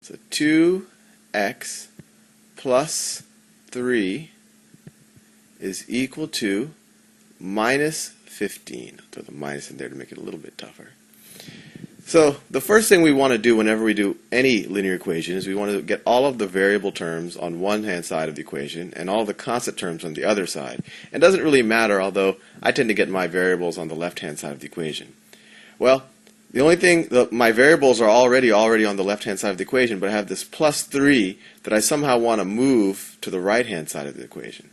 So 2x plus 3 is equal to minus 15. I'll throw the minus in there to make it a little bit tougher. So the first thing we want to do whenever we do any linear equation is we want to get all of the variable terms on one hand side of the equation and all of the constant terms on the other side. It doesn't really matter, although I tend to get my variables on the left hand side of the equation. Well, the only thing, my variables are already on the left hand side of the equation, but I have this plus 3 that I somehow want to move to the right hand side of the equation.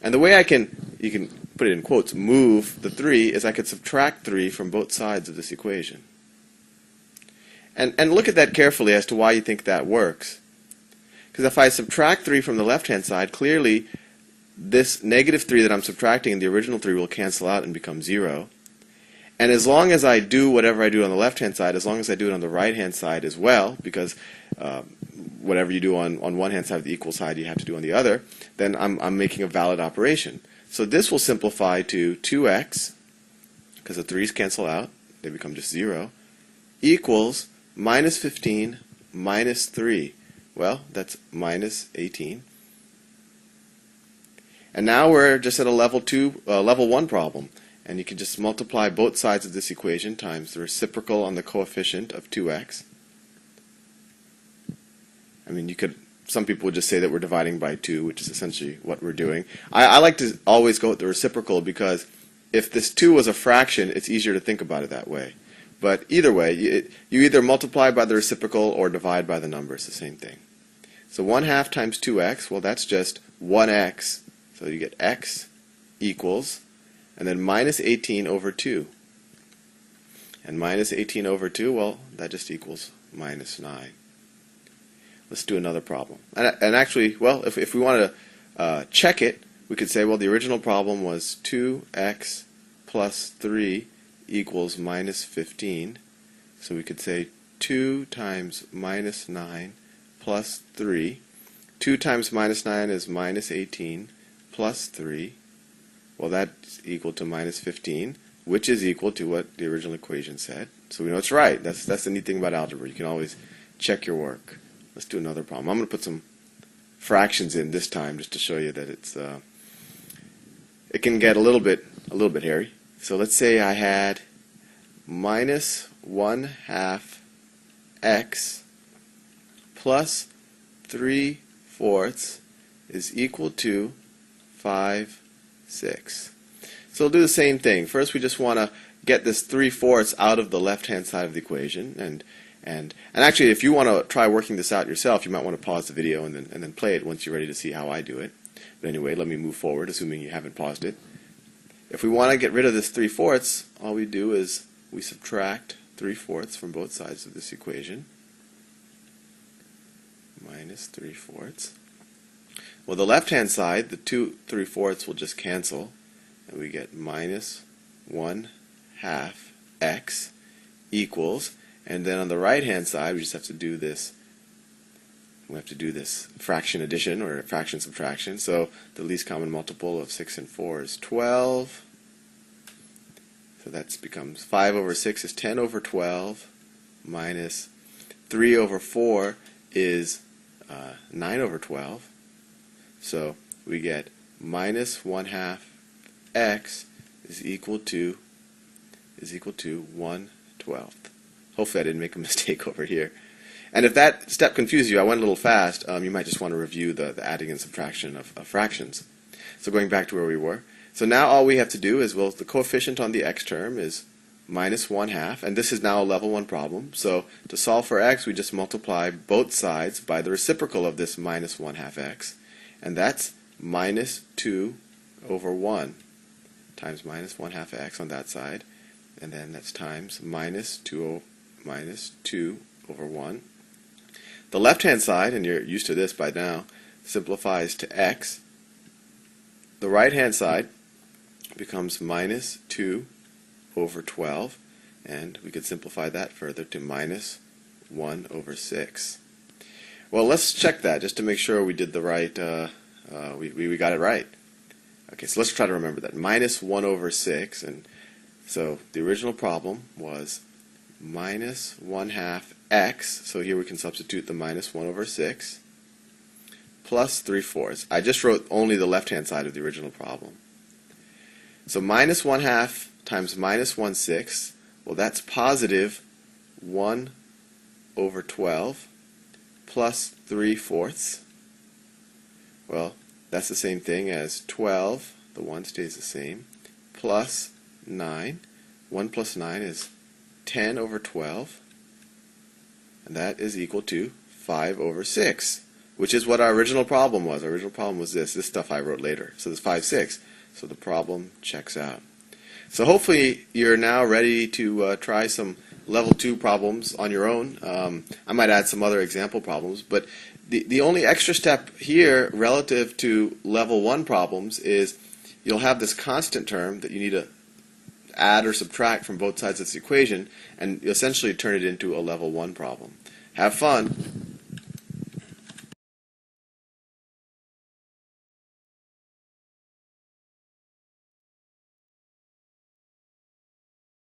And the way you can put it in quotes, move the 3, is I could subtract 3 from both sides of this equation. And look at that carefully as to why you think that works. Because if I subtract 3 from the left-hand side, clearly this negative 3 that I'm subtracting and the original 3 will cancel out and become 0. And as long as I do whatever I do on the left-hand side, as long as I do it on the right-hand side as well, because whatever you do on one hand side of the equal side you have to do on the other, then I'm making a valid operation. So this will simplify to 2x, because the 3's cancel out, they become just 0, equals minus 15 minus 3. Well, that's minus 18. And now we're just at a level 1 problem. And you can just multiply both sides of this equation times the reciprocal on the coefficient of 2x. I mean, some people would just say that we're dividing by 2, which is essentially what we're doing. I like to always go with the reciprocal because if this 2 was a fraction, it's easier to think about it that way. But either way, you either multiply by the reciprocal or divide by the number. It's the same thing. So 1/2 times 2x, well, that's just 1x. So you get x equals, and then minus 18 over 2. And minus 18 over 2, well, that just equals minus 9. Let's do another problem. And actually, well, if we want to check it, we could say, well, the original problem was 2x plus 3 equals minus 15. So we could say 2 times minus 9 plus 3. 2 times minus 9 is minus 18 plus 3. Well, that's equal to minus 15, which is equal to what the original equation said. So we know it's right. That's the neat thing about algebra. You can always check your work. Let's do another problem. I'm going to put some fractions in this time just to show you that it can get a little bit hairy. So let's say I had minus 1/2 x plus 3/4 is equal to 5/6. So we'll do the same thing. First, we just want to get this 3/4 out of the left-hand side of the equation, and actually, if you want to try working this out yourself, you might want to pause the video and then play it once you're ready to see how I do it. But anyway, let me move forward, assuming you haven't paused it. If we want to get rid of this 3/4, all we do is we subtract 3/4 from both sides of this equation. Minus 3/4. Well, the left-hand side, the 2 3/4 will just cancel, and we get minus 1/2 x equals, and then on the right-hand side, we just have to do this. We have to do this fraction addition or fraction subtraction. So the least common multiple of 6 and 4 is 12. So that becomes 5 over 6 is 10 over 12 minus 3 over 4 is 9 over 12. So we get minus 1/2 x is equal to 1/12. Hopefully I didn't make a mistake over here. And if that step confused you, I went a little fast, you might just want to review the adding and subtraction of fractions. So going back to where we were. So now all we have to do is, well, the coefficient on the x term is minus 1/2, and this is now a level 1 problem. So to solve for x, we just multiply both sides by the reciprocal of this minus 1/2 x, and that's minus 2 over 1 times minus 1/2 x on that side, and then that's times minus 2 over 1. The left-hand side, and you're used to this by now, simplifies to x. The right-hand side becomes minus 2 over 12, and we could simplify that further to minus 1 over 6. Well, let's check that just to make sure we did the right, we got it right. Okay, so let's try to remember that. Minus 1 over 6, and so the original problem was minus 1/2 x, so here we can substitute the minus 1 over 6, plus 3/4. I just wrote only the left-hand side of the original problem. So minus 1/2 times minus 1/6, well, that's positive 1 over 12 plus 3/4. Well, that's the same thing as 12, the 1 stays the same, plus 9. 1 plus 9 is 10 over 12, and that is equal to 5 over 6, which is what our original problem was. Our original problem was this stuff I wrote later. So it's 5, 6. So the problem checks out. So hopefully you're now ready to try some level 2 problems on your own. I might add some other example problems, but the only extra step here relative to level 1 problems is you'll have this constant term that you need to add or subtract from both sides of this equation, and essentially turn it into a level 1 problem. Have fun.